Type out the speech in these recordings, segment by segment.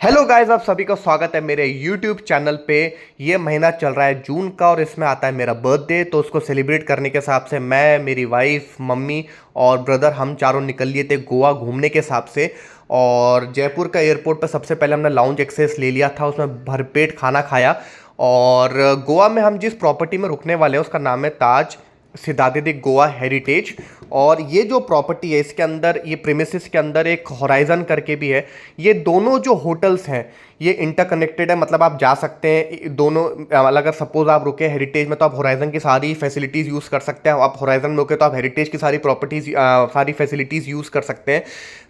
Hello guys, आप सभी का स्वागत है मेरे यूट्यूब चैनल पे। ये महीना चल रहा है जून का और इसमें आता है मेरा बर्थडे। तो उसको सेलिब्रेट करने के हिसाब से मैं, मेरी वाइफ, मम्मी और ब्रदर हम चारों निकल लिए थे गोवा घूमने के हिसाब से। और जयपुर का एयरपोर्ट पर सबसे पहले हमने लाउंज एक्सेस ले लिया था, उसमें भरपेट खाना खाया। और गोवा में हम जिस प्रॉपर्टी में रुकने वाले हैं उसका नाम है ताज सिदादिक गोवा हेरिटेज। और ये जो प्रॉपर्टी है इसके अंदर, ये प्रीमिसेस के अंदर एक होराइजन करके भी है। ये दोनों जो होटल्स हैं ये इंटरकनेक्टेड है, मतलब आप जा सकते हैं दोनों। अगर सपोज आप रुके हेरिटेज में तो आप होराइजन की सारी फैसिलिटीज़ यूज़ कर सकते हैं, आप होराइजन में रुके तो आप हेरिटेज की सारी प्रॉपर्टीज़ सारी फैसिलिटीज़ यूज़ कर सकते हैं।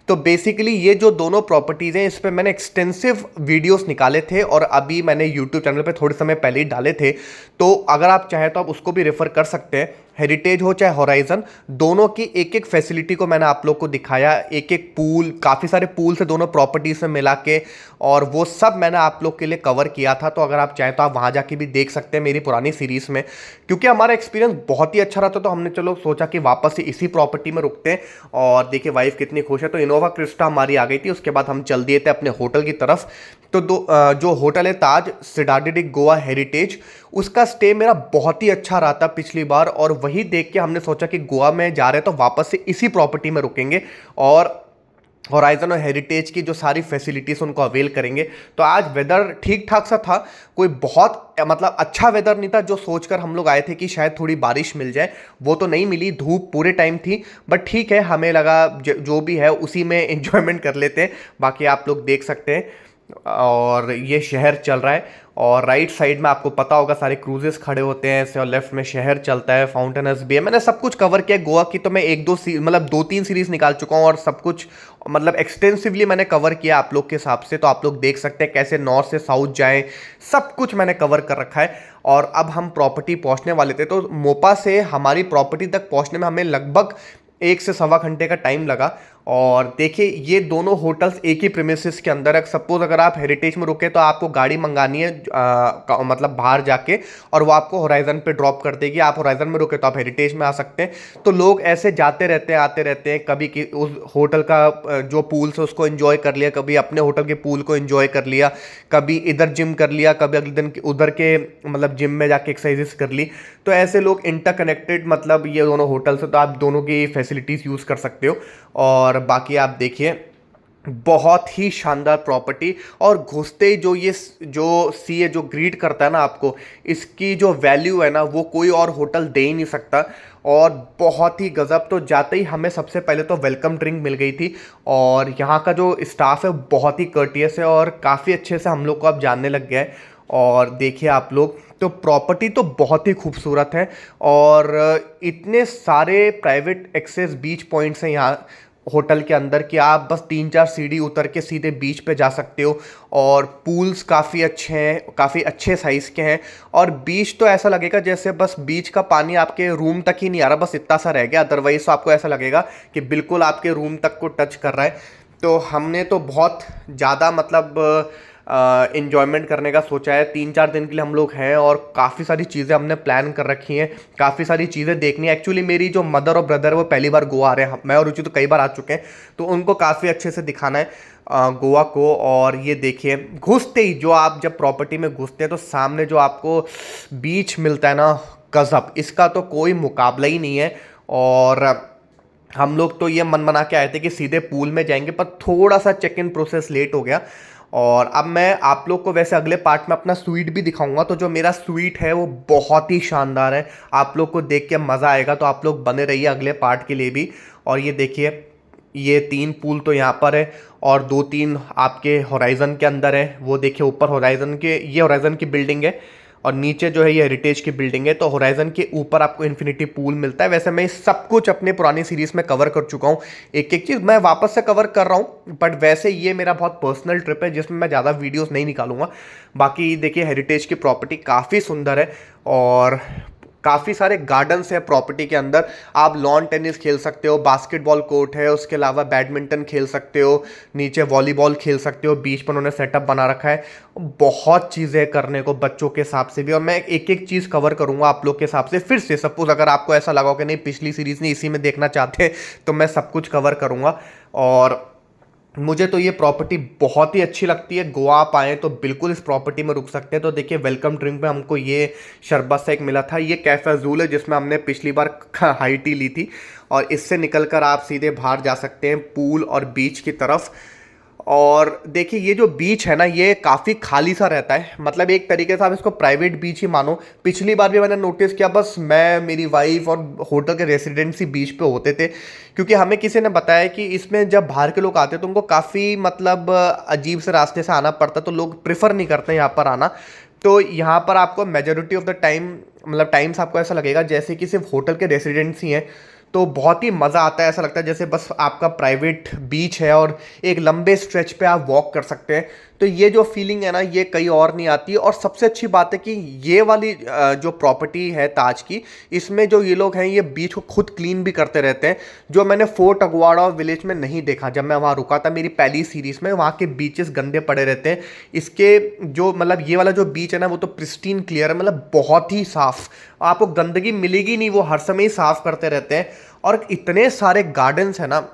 तो बेसिकली ये जो दोनों प्रॉपर्टीज़ हैं इस पर मैंने एक्सटेंसिव वीडियोस निकाले थे और अभी मैंने यूट्यूब चैनल पे थोड़े समय पहले ही डाले थे। तो अगर आप चाहें तो आप उसको भी रेफर कर सकते हैं। हेरिटेज हो चाहे होराइजन, दोनों की एक एक फैसिलिटी को मैंने आप लोग को दिखाया। एक एक पूल, काफ़ी सारे पूल से दोनों प्रॉपर्टीज में मिला के, और वो सब मैंने आप लोग के लिए कवर किया था। तो अगर आप चाहें तो आप वहाँ जाके भी देख सकते हैं मेरी पुरानी सीरीज़ में, क्योंकि हमारा एक्सपीरियंस बहुत ही अच्छा रहा था। तो हमने चलो सोचा कि वापस से इसी प्रॉपर्टी में रुकते हैं। और देखिए वाइफ कितनी खुश है। तो इनोवा क्रिस्टा हमारी आ गई थी, उसके बाद हम चल दिए थे अपने होटल की तरफ। तो जो होटल है ताज सिडाडिक गोवा हेरिटेज, उसका स्टे मेरा बहुत ही अच्छा रहा था पिछली बार। और वही देख के हमने सोचा कि गोवा में जा रहे हैं तो वापस से इसी प्रॉपर्टी में रुकेंगे और होराइजन और हेरिटेज की जो सारी फैसिलिटीज उनको अवेल करेंगे। तो आज वेदर ठीक ठाक सा था, कोई बहुत मतलब अच्छा वेदर नहीं था जो सोचकर हम लोग आए थे कि शायद थोड़ी बारिश मिल जाए। वो तो नहीं मिली, धूप पूरे टाइम थी। बट ठीक है, हमें लगा जो भी है उसी में एंजॉयमेंट कर लेते हैं। बाकी आप लोग देख सकते हैं। और ये शहर चल रहा है और राइट साइड में आपको पता होगा सारे क्रूजेस खड़े होते हैं ऐसे, और लेफ्ट में शहर चलता है, फाउंटेन्स भी है। मैंने सब कुछ कवर किया गोवा की। तो मैं एक दो मतलब दो तीन सीरीज निकाल चुका हूँ और सब कुछ मतलब एक्सटेंसिवली मैंने कवर किया आप लोग के हिसाब से। तो आप लोग देख सकते हैं कैसे नॉर्थ से साउथ जाएं, सब कुछ मैंने कवर कर रखा है। और अब हम प्रॉपर्टी पहुंचने वाले थे। तो मोपा से हमारी प्रॉपर्टी तक पहुंचने में हमें लगभग 1 से 1.25 घंटे का टाइम लगा। और देखिए ये दोनों होटल्स एक ही प्रीमिसेस के अंदर है। सपोज अगर आप हेरिटेज में रुके तो आपको गाड़ी मंगानी है मतलब बाहर जाके, और वो आपको होराइजन पे ड्रॉप कर देगी। आप होराइजन में रुके तो आप हेरिटेज में आ सकते हैं। तो लोग ऐसे जाते रहते हैं, आते रहते हैं। कभी कि उस होटल का जो पूल से उसको एंजॉय कर लिया, कभी अपने होटल के पूल को एंजॉय कर लिया, कभी इधर जिम कर लिया, कभी अगले दिन उधर के मतलब जिम में जाके एक्सरसाइजेस कर ली। तो ऐसे लोग इंटरकनेक्टेड, मतलब ये दोनों होटल से तो आप दोनों की फैसिलिटीज़ यूज़ कर सकते हो। और बाकी आप देखिए बहुत ही शानदार प्रॉपर्टी। और घुसते ही जो सी है जो ग्रीट करता है ना आपको, इसकी जो वैल्यू है ना वो कोई और होटल दे ही नहीं सकता। और बहुत ही गजब। तो जाते ही हमें सबसे पहले तो वेलकम ड्रिंक मिल गई थी। और यहाँ का जो स्टाफ है बहुत ही कर्टियस है और काफ़ी अच्छे से हम लोग को अब जानने लग गया है। और देखिए आप लोग, तो प्रॉपर्टी तो बहुत ही खूबसूरत है। और इतने सारे प्राइवेट एक्सेस बीच पॉइंट्स हैं यहाँ होटल के अंदर कि आप बस 3-4 सीढ़ी उतर के सीधे बीच पे जा सकते हो। और पूल्स काफ़ी अच्छे हैं, काफ़ी अच्छे साइज़ के हैं। और बीच तो ऐसा लगेगा जैसे बस बीच का पानी आपके रूम तक ही नहीं आ रहा, बस इतना सा रह गया। अदरवाइज तो आपको ऐसा लगेगा कि बिल्कुल आपके रूम तक को टच कर रहा है। तो हमने तो बहुत ज़्यादा मतलब इन्जॉयमेंट करने का सोचा है। 3-4 दिन के लिए हम लोग हैं और काफ़ी सारी चीज़ें हमने प्लान कर रखी हैं, काफ़ी सारी चीज़ें देखनी है। एक्चुअली मेरी जो मदर और ब्रदर है वो पहली बार गोवा आ रहे हैं, मैं और रुचि तो कई बार आ चुके हैं। तो उनको काफ़ी अच्छे से दिखाना है गोवा को। और ये देखिए घुसते ही जो आप जब प्रॉपर्टी में घुसते हैं तो सामने जो आपको बीच मिलता है ना, गजब, इसका तो कोई मुकाबला ही नहीं है। और हम लोग तो ये मन बना के आए थे कि सीधे पूल में जाएंगे, पर थोड़ा सा चेक इन प्रोसेस लेट हो गया। और अब मैं आप लोग को वैसे अगले पार्ट में अपना स्वीट भी दिखाऊंगा। तो जो मेरा स्वीट है वो बहुत ही शानदार है, आप लोग को देख के मज़ा आएगा। तो आप लोग बने रहिए अगले पार्ट के लिए भी। और ये देखिए ये 3 पूल तो यहाँ पर है और 2-3 आपके होराइजन के अंदर है। वो देखिए ऊपर होराइजन के, ये होराइजन की बिल्डिंग है और नीचे जो है ये हेरिटेज की बिल्डिंग है। तो होराइजन के ऊपर आपको इन्फिनिटी पूल मिलता है। वैसे मैं सब कुछ अपने पुरानी सीरीज में कवर कर चुका हूँ, एक एक चीज़ मैं वापस से कवर कर रहा हूँ। बट वैसे ये मेरा बहुत पर्सनल ट्रिप है जिसमें मैं ज़्यादा वीडियोस नहीं निकालूंगा। बाकी देखिए हेरिटेज की प्रॉपर्टी काफ़ी सुंदर है और काफ़ी सारे गार्डन्स हैं प्रॉपर्टी के अंदर। आप लॉन टेनिस खेल सकते हो, बास्केटबॉल कोर्ट है, उसके अलावा बैडमिंटन खेल सकते हो, नीचे वॉलीबॉल खेल सकते हो, बीच पर उन्होंने सेटअप बना रखा है। बहुत चीज़ें करने को बच्चों के हिसाब से भी। और मैं एक एक चीज़ कवर करूंगा आप लोग के हिसाब से। फिर से सपोज अगर आपको ऐसा लगा कि नहीं पिछली सीरीज़ नहीं इसी में देखना चाहते तो मैं सब कुछ कवर करूंगा। और मुझे तो ये प्रॉपर्टी बहुत ही अच्छी लगती है। गोवा आप आएँ तो बिल्कुल इस प्रॉपर्टी में रुक सकते हैं। तो देखिए वेलकम ड्रिंक में हमको ये शरबत सा एक मिला था। ये कैफ़े अज़ूल है जिसमें हमने पिछली बार हाई टी ली थी, और इससे निकल कर आप सीधे बाहर जा सकते हैं पूल और बीच की तरफ। और देखिए ये जो बीच है ना, ये काफ़ी खाली सा रहता है, मतलब एक तरीके से आप इसको प्राइवेट बीच ही मानो। पिछली बार भी मैंने नोटिस किया, बस मैं, मेरी वाइफ और होटल के रेसिडेंसी बीच पे होते थे, क्योंकि हमें किसी ने बताया कि इसमें जब बाहर के लोग आते हैं तो उनको काफ़ी मतलब अजीब से रास्ते से आना पड़ता है, तो लोग प्रेफर नहीं करते यहाँ पर आना। तो यहाँ पर आपको मेजोरिटी ऑफ द टाइम, मतलब टाइम्स आपको ऐसा लगेगा जैसे कि सिर्फ होटल के रेसिडेंसी हैं। तो बहुत ही मज़ा आता है, ऐसा लगता है जैसे बस आपका प्राइवेट बीच है और एक लंबे स्ट्रेच पे आप वॉक कर सकते हैं। तो ये जो फीलिंग है ना, ये कहीं और नहीं आती। और सबसे अच्छी बात है कि ये वाली जो प्रॉपर्टी है ताज की, इसमें जो ये लोग हैं ये बीच को खुद क्लीन भी करते रहते हैं, जो मैंने फोर्ट अगवाड़ा विलेज में नहीं देखा। जब मैं वहाँ रुका था मेरी पहली सीरीज़ में, वहाँ के बीचेस गंदे पड़े रहते हैं। इसके जो मतलब ये वाला जो बीच है ना, वो तो प्रिस्टीन क्लियर है, मतलब बहुत ही साफ़, आपको गंदगी मिलेगी नहीं, वो हर समय ही साफ़ करते रहते हैं। और इतने सारे गार्डन्स हैं ना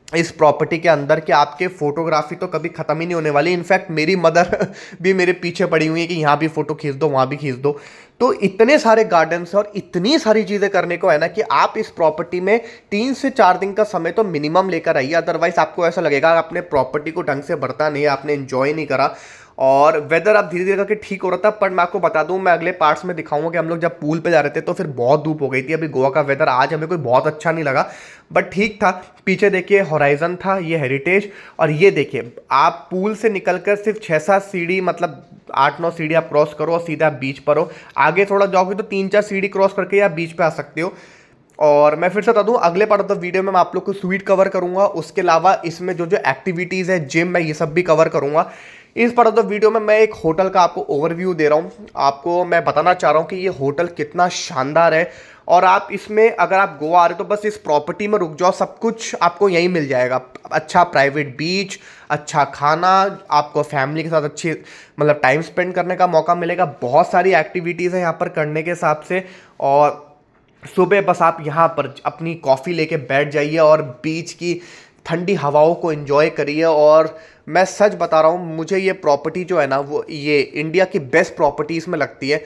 इस प्रॉपर्टी के अंदर कि आपके फोटोग्राफी तो कभी ख़त्म ही नहीं होने वाली। इनफैक्ट मेरी मदर भी मेरे पीछे पड़ी हुई है कि यहाँ भी फ़ोटो खींच दो, वहाँ भी खींच दो। तो इतने सारे गार्डन्स हैं और इतनी सारी चीज़ें करने को है ना कि आप इस प्रॉपर्टी में 3 से 4 दिन का समय तो मिनिमम लेकर आइए, अदरवाइज आपको ऐसा लगेगा आपने प्रॉपर्टी को ढंग से बरता नहीं, आपने इन्जॉय नहीं करा। और वेदर अब धीरे धीरे करके ठीक हो रहा था, पर मैं आपको बता दूं, मैं अगले पार्ट्स में दिखाऊंगा कि हम लोग जब पूल पे जा रहे थे तो फिर बहुत धूप हो गई थी। अभी गोवा का वेदर आज हमें कोई बहुत अच्छा नहीं लगा, बट ठीक था। पीछे देखिए होराइजन था, ये हेरिटेज, और ये देखिए आप पूल से निकलकर सिर्फ 6-7 सीढ़ी, मतलब 8-9 सीढ़ी आप क्रॉस करो और सीधा बीच पर हो। आगे थोड़ा जाओगे तो 3-4 सीढ़ी क्रॉस करके आप बीच पे आ सकते हो। और मैं फिर से बता दूं, अगले पार्ट ऑफ द वीडियो में मैं आप लोग को स्वीट कवर करूंगा, उसके अलावा इसमें जो जो एक्टिविटीज़ है, जिम, मैं ये सब भी कवर करूंगा। इस पार्ट ऑफ द वीडियो में मैं एक होटल का आपको ओवरव्यू दे रहा हूँ। आपको मैं बताना चाह रहा हूँ कि ये होटल कितना शानदार है, और आप इसमें अगर आप गोवा आ रहे हो तो बस इस प्रॉपर्टी में रुक जाओ, सब कुछ आपको यहीं मिल जाएगा। अच्छा प्राइवेट बीच, अच्छा खाना, आपको फैमिली के साथ अच्छी मतलब टाइम स्पेंड करने का मौका मिलेगा। बहुत सारी एक्टिविटीज़ हैं यहाँ पर करने के हिसाब से। और सुबह बस आप यहाँ पर अपनी कॉफ़ी लेके बैठ जाइए और बीच की ठंडी हवाओं को एंजॉय करिए। और मैं सच बता रहा हूँ, मुझे ये प्रॉपर्टी जो है ना, वो ये इंडिया की बेस्ट प्रॉपर्टीज़ में लगती है।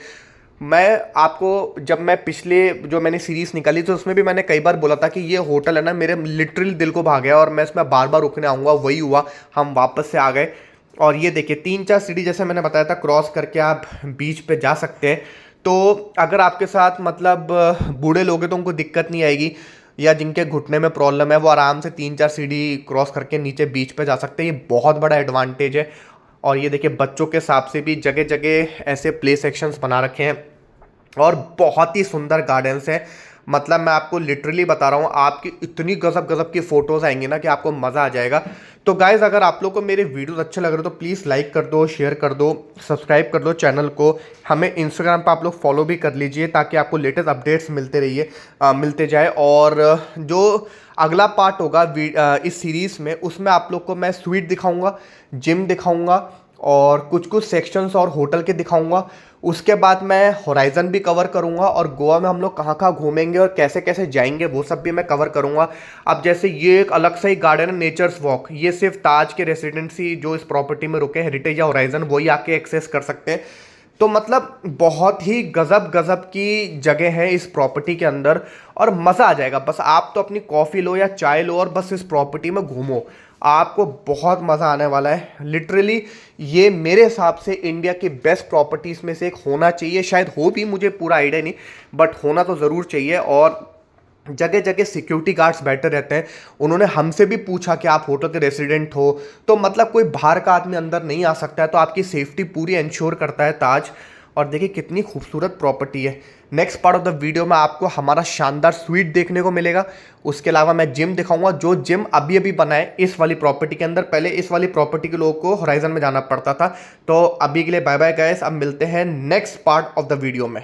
मैं आपको, जब मैं पिछले जो मैंने सीरीज़ निकाली तो उसमें भी मैंने कई बार बोला था कि ये होटल है ना, मेरे लिटरली दिल को भा गया और मैं इसमें बार बार रुकने आऊँगा। वही हुआ, हम वापस से आ गए। और ये देखिए 3-4 सीढ़ी जैसे मैंने बताया था क्रॉस करके आप बीच पे जा सकते हैं। तो अगर आपके साथ मतलब बूढ़े लोग हैं तो उनको दिक्कत नहीं आएगी, या जिनके घुटने में प्रॉब्लम है वो आराम से 3-4 सीढ़ी क्रॉस करके नीचे बीच पे जा सकते हैं। ये बहुत बड़ा एडवांटेज है। और ये देखिए बच्चों के हिसाब से भी जगह जगह ऐसे प्ले सेक्शंस बना रखे हैं, और बहुत ही सुंदर गार्डन्स हैं। मतलब मैं आपको लिटरली बता रहा हूँ, आपकी इतनी गजब गजब की फ़ोटोज़ आएंगी ना कि आपको मज़ा आ जाएगा। तो गाइज़, अगर आप लोग को मेरे वीडियोस अच्छे लग रहे हो तो प्लीज़ लाइक कर दो, शेयर कर दो, सब्सक्राइब कर दो चैनल को। हमें इंस्टाग्राम पर आप लोग फॉलो भी कर लीजिए ताकि आपको लेटेस्ट अपडेट्स मिलते जाए। और जो अगला पार्ट होगा इस सीरीज़ में, उसमें आप लोग को मैं स्वीट दिखाऊँगा, जिम दिखाऊँगा, और कुछ कुछ सेक्शंस और होटल के दिखाऊंगा। उसके बाद मैं होराइजन भी कवर करूंगा, और गोवा में हम लोग कहाँ कहाँ घूमेंगे और कैसे कैसे जाएंगे वो सब भी मैं कवर करूंगा। अब जैसे ये एक अलग सा ही गार्डन है, नेचर्स वॉक, ये सिर्फ ताज के रेसिडेंसी जो इस प्रॉपर्टी में रुके, हेरिटेज या होराइजन, वही आके एक्सेस कर सकते हैं। तो मतलब बहुत ही गजब गजब की जगह है इस प्रॉपर्टी के अंदर, और मज़ा आ जाएगा। बस आप तो अपनी कॉफ़ी लो या चाय लो और बस इस प्रॉपर्टी में घूमो, आपको बहुत मज़ा आने वाला है। लिटरली ये मेरे हिसाब से इंडिया की बेस्ट प्रॉपर्टीज़ में से एक होना चाहिए। शायद हो भी, मुझे पूरा आइडिया नहीं, बट होना तो ज़रूर चाहिए। और जगह जगह सिक्योरिटी गार्ड्स बैठे रहते हैं। उन्होंने हमसे भी पूछा कि आप होटल के रेसिडेंट हो, तो मतलब कोई बाहर का आदमी अंदर नहीं आ सकता है, तो आपकी सेफ्टी पूरी इंश्योर करता है ताज। और देखिए कितनी खूबसूरत प्रॉपर्टी है। Next part of the video में आपको हमारा शानदार स्वीट देखने को मिलेगा। उसके अलावा मैं जिम दिखाऊंगा, जो जिम अभी अभी बना है इस वाली प्रॉपर्टी के अंदर। पहले इस वाली प्रॉपर्टी के लोगों को होराइजन में जाना पड़ता था। तो अभी के लिए बाय बाय गाइस, अब मिलते हैं next part of the video में।